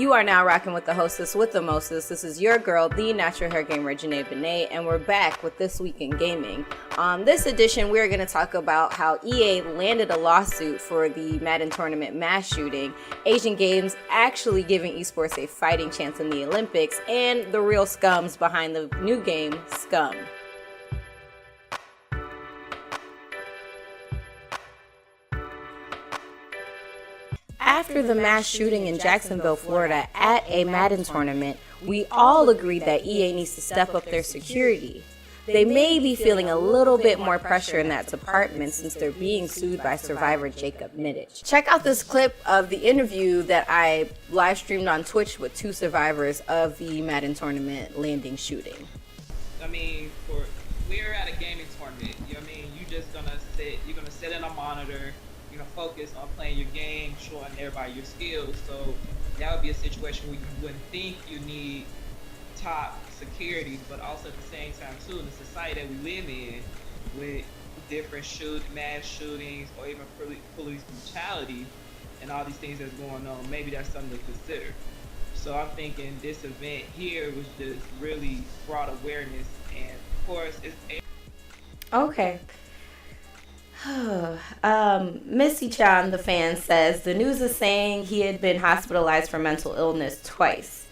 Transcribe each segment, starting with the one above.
You are now rocking with the hostess with the mostest. This is your girl, the natural hair gamer, Junae, Benne, and we're back with This Week in Gaming. On this edition, we're going to talk about how EA landed a lawsuit for the Madden tournament mass shooting, Asian Games actually giving esports a fighting chance in the Olympics, and the real scums behind the new game, SCUM. After the mass shooting in Jacksonville, Florida at a Madden tournament, we all agreed that EA needs to step up their security. They may be feeling a little bit more pressure in that department since they're being sued by survivor Jacob Middich. Check out this clip of the interview that I live streamed on Twitch with two survivors of the Madden tournament landing shooting. I mean, we're at a gaming tournament. You know what I mean? You're gonna sit in a monitor. You're gonna focus on playing your game, showing everybody your skills. So that would be a situation where you wouldn't think you need top security, but also at the same time too, in the society that we live in, with different mass shootings or even police brutality and all these things that's going on, maybe that's something to consider. So I'm thinking this event here was just really brought awareness, and of course it's okay. Missy Chan, the fan, says the news is saying he had been hospitalized for mental illness twice.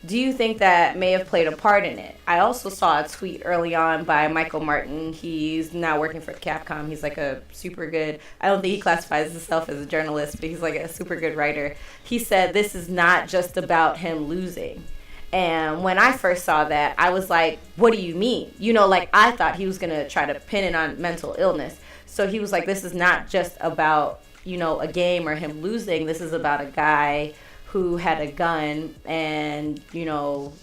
Do you think that may have played a part in it? I also saw a tweet early on by Michael Martin. He's now working for Capcom. He's like a super good, I don't think he classifies himself as a journalist, but he's like a super good writer. He said this is not just about him losing. And when I first saw that, I was like, what do you mean? You know, like I thought he was going to try to pin it on mental illness. So he was like, this is not just about, you know, a game or him losing. This is about a guy who had a gun and, you know,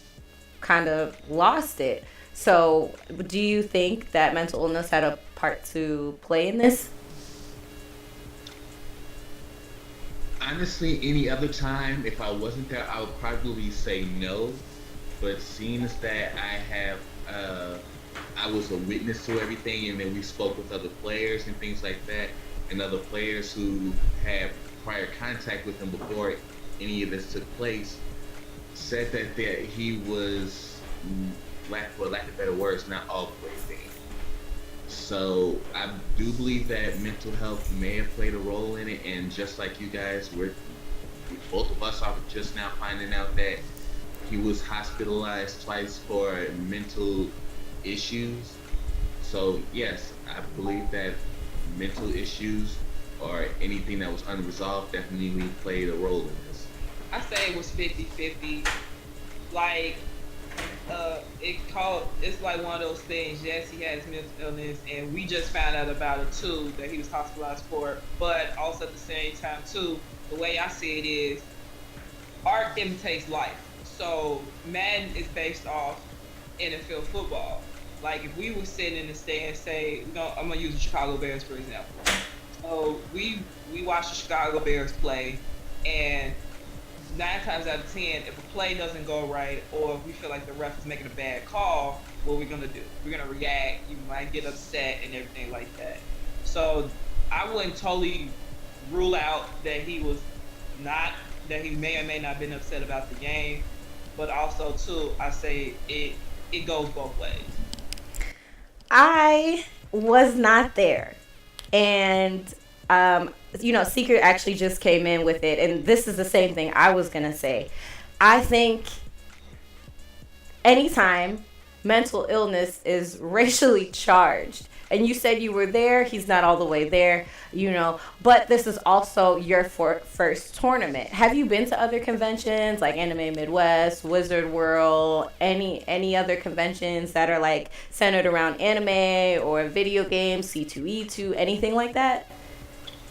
kind of lost it. So do you think that mental illness had a part to play in this? Honestly, any other time, if I wasn't there, I would probably say no. But seeing as that I was a witness to everything, and then we spoke with other players and things like that, and other players who had prior contact with him before any of this took place, said that he was, for lack of better words, not all the way there. So I do believe that mental health may have played a role in it, and just like you guys, both of us are just now finding out that he was hospitalized twice for mental issues. So yes, I believe that mental issues or anything that was unresolved definitely played a role in this. I say it was 50-50. Like it's like one of those things. Yes, he has mental illness, and we just found out about it too, that he was hospitalized for it. But also at the same time too, the way I see it is, art imitates life. So Madden is based off NFL football. Like if we were sitting in the stands, say, I'm gonna use the Chicago Bears for example. So we watch the Chicago Bears play, and 9 times out of 10, if a play doesn't go right, or if we feel like the ref is making a bad call, what are we gonna do? We're gonna react. You might get upset and everything like that. So I wouldn't totally rule out that he may or may not have been upset about the game, but also too, I say it goes both ways. I was not there, and Secret actually just came in with it, and this is the same thing I was gonna say. I think anytime mental illness is racially charged, and you said you were there, he's not all the way there, but this is also your first tournament. Have you been to other conventions like Anime Midwest, Wizard World, any other conventions that are like centered around anime or video games, C2E2, anything like that?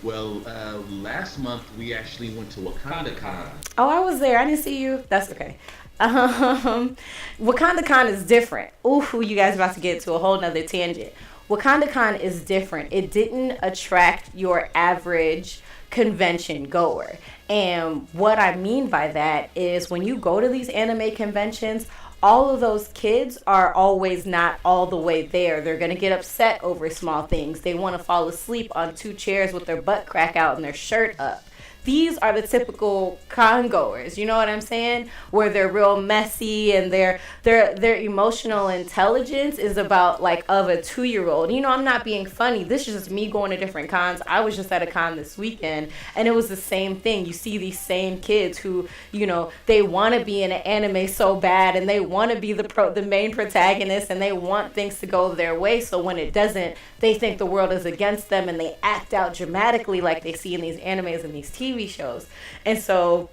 Well, last month we actually went to WakandaCon. Oh, I was there. I didn't see you. That's okay. WakandaCon is different. Ooh, you guys are about to get into a whole nother tangent. WakandaCon is different. It didn't attract your average convention goer. And what I mean by that is when you go to these anime conventions, all of those kids are always not all the way there. They're going to get upset over small things. They want to fall asleep on 2 chairs with their butt crack out and their shirt up. these are the typical con goers, you know what I'm saying? Where they're real messy and their emotional intelligence is about like of a 2-year-old. You know, I'm not being funny. This is just me going to different cons. I was just at a con this weekend and it was the same thing. You see these same kids who, you know, they want to be in an anime so bad and they want to be the main protagonist and they want things to go their way. So when it doesn't, they think the world is against them and they act out dramatically like they see in these animes and these TV shows. And so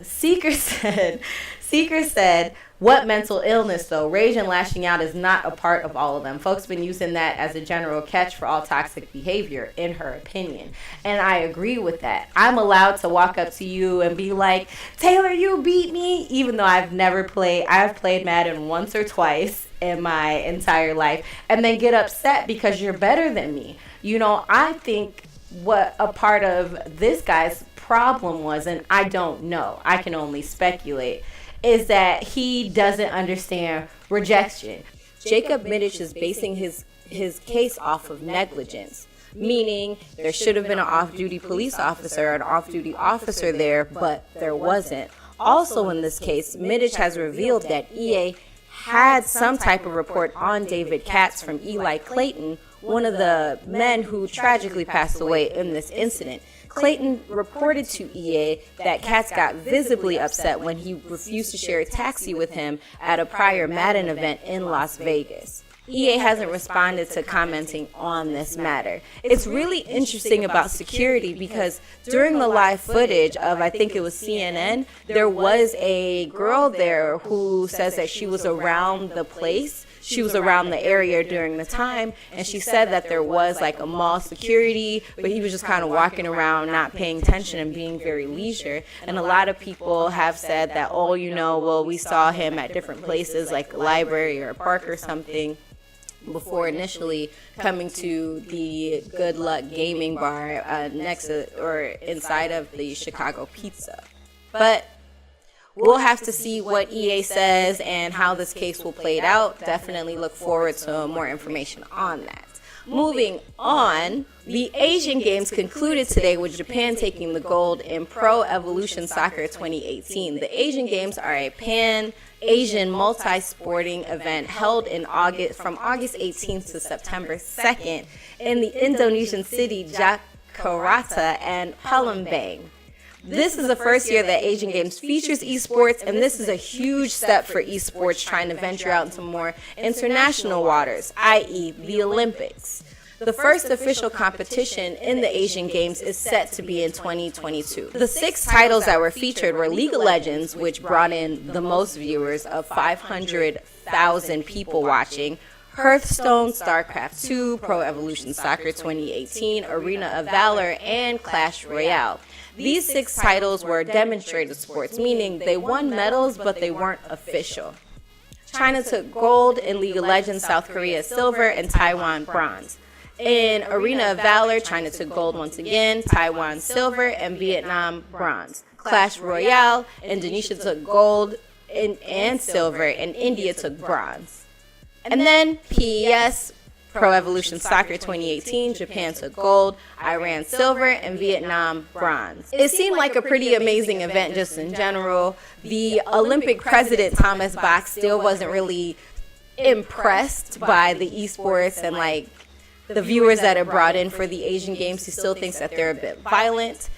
Seeker said, what mental illness though? Rage and lashing out is not a part of all of them. Folks been using that as a general catch for all toxic behavior, in her opinion. And I agree with that. I'm allowed to walk up to you and be like, Taylor, you beat me, even though I've played Madden once or twice in my entire life, and then get upset because you're better than me. You know, I think what a part of this guy's problem was, and I don't know, I can only speculate, is that he doesn't understand rejection. Jacob Middich is basing his case off of negligence, meaning there should have been an off-duty police officer, an off-duty officer there, but there wasn't. Also in this case, Middich has revealed that EA had some type of report on David Katz from Eli Clayton, one of the men who tragically passed away in this incident. Clayton reported to EA that Katz got visibly upset when he refused to share a taxi with him at a prior Madden event in Las Vegas. EA hasn't responded to commenting on this matter. It's really interesting about security because during the live footage of, I think it was CNN, there was a girl there who says that she was around the place. She was around the area during the time, and she said that there was like a mall security, but he was just kind of walking around, not paying attention and being very leisure. And a lot of people have said that, oh, you know, well, we saw him at different places like a library or a park or something before initially coming to the Good Luck Gaming Bar next to or inside of the Chicago Pizza. But we'll have to see what EA says and how this case will play out. Definitely look forward to more information on that. Moving on, the Asian Games concluded today with Japan taking the gold in Pro Evolution Soccer 2018. The Asian Games are a Pan-Asian multi-sporting event held in from August 18th to September 2nd in the Indonesian city Jakarta and Palembang. This is the first year that Asian Games features esports, and this is a huge step for esports trying to venture out into more international waters, i.e. the Olympics. The first official competition in the Asian Games is set to be in 2022. The 6 titles that were featured were League of Legends, which brought in the most viewers of 500,000 people watching, Hearthstone, StarCraft 2, Pro Evolution Soccer 2018, Arena of Valor, and Clash Royale. These 6 titles were demonstrated sports, meaning they won medals, but they weren't official. China took gold in League of Legends, South Korea silver, and Taiwan bronze. In Arena of Valor, China took gold once again, Taiwan silver, and Vietnam bronze. Clash Royale, Indonesia took gold and silver, and India took bronze. And then PES, Pro Evolution Soccer 2018, Japan took gold, Iran silver, and Vietnam bronze. It seemed like a pretty amazing event just in general. The Olympic president, Thomas Bach, still wasn't really impressed by the esports and like the viewers that are brought in for the Asian Games. He still thinks that they're a bit violent.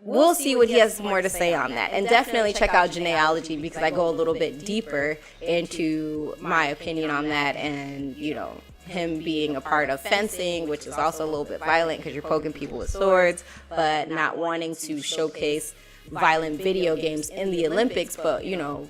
We'll see what he has more to say on that. And definitely check out Junaeology because I go a little bit deeper into my opinion on that and, you know, him being a part of fencing, which is also a little bit violent because you're poking people with swords, but not wanting to showcase violent video games in the Olympics. But, you know,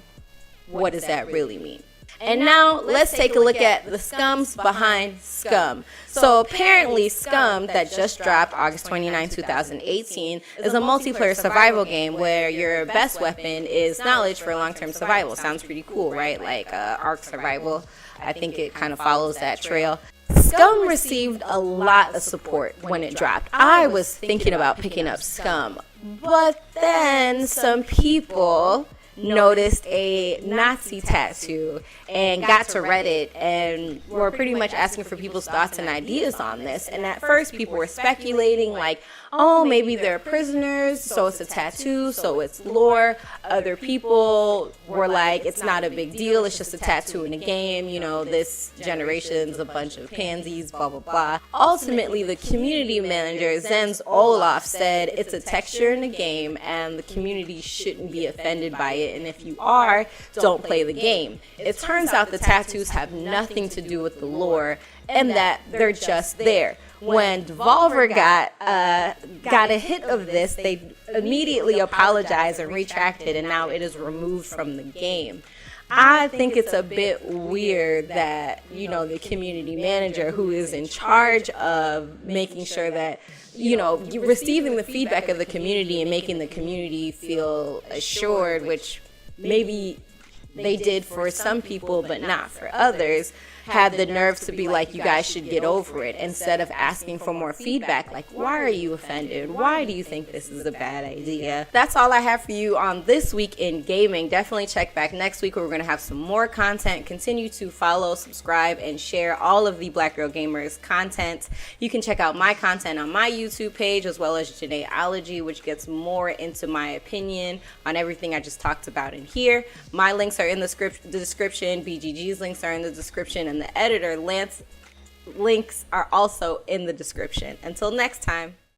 what does that really mean? And now let's take a look at the scums behind SCUM. So apparently SCUM, that just dropped August 29, 2018, is a multiplayer survival game where your best weapon is knowledge for long-term survival. Sounds pretty cool, right? Like Ark Survival. I think it kind of follows that trail. SCUM received a lot of support when it dropped. I was thinking about picking up SCUM, but then some people noticed a Nazi tattoo and got to Reddit and were pretty much asking for people's thoughts and ideas on this. And at first, people were speculating, like, oh, maybe they're prisoners, so it's a tattoo, so it's lore. Other people were like, it's not a big deal, it's just a tattoo in a game, you know, this generation's a bunch of pansies, blah, blah, blah. Ultimately, the community manager, Zenz Olaf, said it's a texture in a game and the community shouldn't be offended by it, and if you are, don't play the game. It turns out the tattoos have nothing to do with the lore and that they're just there. When Devolver got a hit of this, they immediately apologized and retracted, and now it is removed from the game. I think it's a bit weird that, you know, the community manager, who is in charge of making sure that, you know, receiving the feedback of the community and making the community feel assured, which maybe they did for some people but not for others, had the nerve to be like, you guys should get over it, instead of asking for more feedback, like, why are you offended? Why do you think this is a bad idea? That's all I have for you on This Week in Gaming. Definitely check back next week where we're going to have some more content. Continue to follow, subscribe, and share all of the Black Girl Gamers content. You can check out my content on my YouTube page, as well as Junaeology, which gets more into my opinion on everything I just talked about in here. My links are in the description. BGG's links are in the description, and the editor links are also in the description. Until next time.